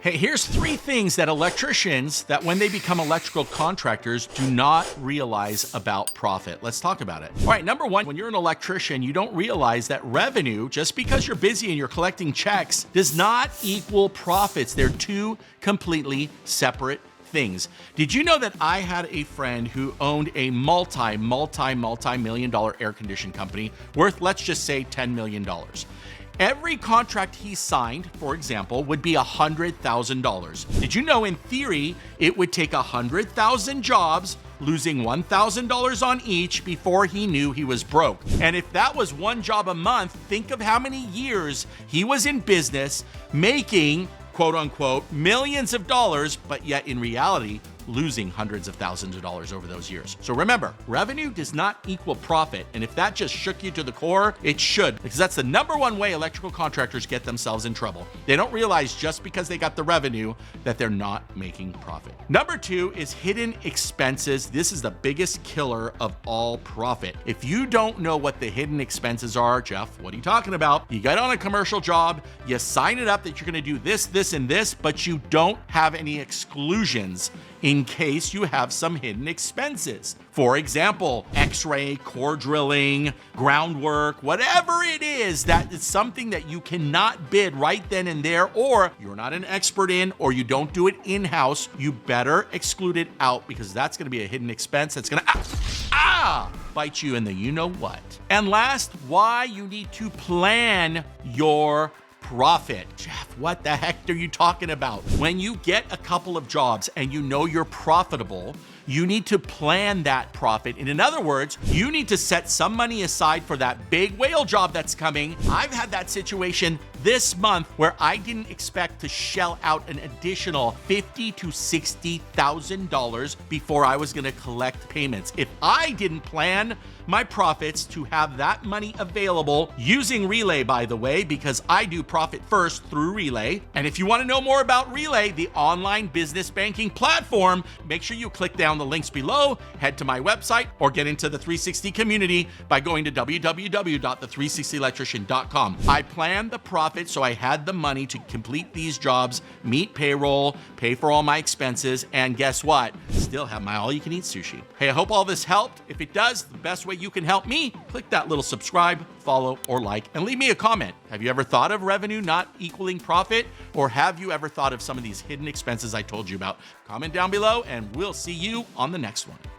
Hey, here's 3 things that electricians, that when they become electrical contractors, do not realize about profit. Let's talk about it. All right, number 1, when you're an electrician, you don't realize that revenue, just because you're busy and you're collecting checks, does not equal profits. They're 2 completely separate things. Did you know that I had a friend who owned a multi-million dollar air conditioning company worth, let's just say, $10 million? Every contract he signed, for example, would be $100,000. Did you know in theory, it would take 100,000 jobs, losing $1,000 on each before he knew he was broke? And if that was 1 job a month, think of how many years he was in business making, quote unquote, millions of dollars, but yet in reality, losing hundreds of thousands of dollars over those years. So remember, revenue does not equal profit. And if that just shook you to the core, it should, because that's the number 1 way electrical contractors get themselves in trouble. They don't realize just because they got the revenue that they're not making profit. Number 2 is hidden expenses. This is the biggest killer of all profit. If you don't know what the hidden expenses are, Jeff, what are you talking about? You get on a commercial job, you sign it up that you're gonna do this, this, and this, but you don't have any exclusions in case you have some hidden expenses. For example, x-ray, core drilling, groundwork, whatever it is that is something that you cannot bid right then and there, or you're not an expert in, or you don't do it in-house, you better exclude it out, because that's gonna be a hidden expense that's gonna bite you in the you-know-what. And last, why you need to plan your profit. Jeff, what the heck are you talking about? When you get a couple of jobs and you know you're profitable, you need to plan that profit. And in other words, you need to set some money aside for that big whale job that's coming. I've had that situation this month where I didn't expect to shell out an additional $50,000 to $60,000 before I was gonna collect payments. If I didn't plan my profits to have that money available using Relay, by the way, because I do profit first through Relay. And if you wanna know more about Relay, the online business banking platform, make sure you click down the links below, head to my website, or get into the 360 community by going to www.the360electrician.com. I planned the profit so I had the money to complete these jobs, meet payroll, pay for all my expenses, and guess what? Still have my all-you-can-eat sushi. Hey, I hope all this helped. If it does, the best way you can help me, click that little subscribe, follow, or like, and leave me a comment. Have you ever thought of revenue not equaling profit? Or have you ever thought of some of these hidden expenses I told you about? Comment down below, and we'll see you on the next one.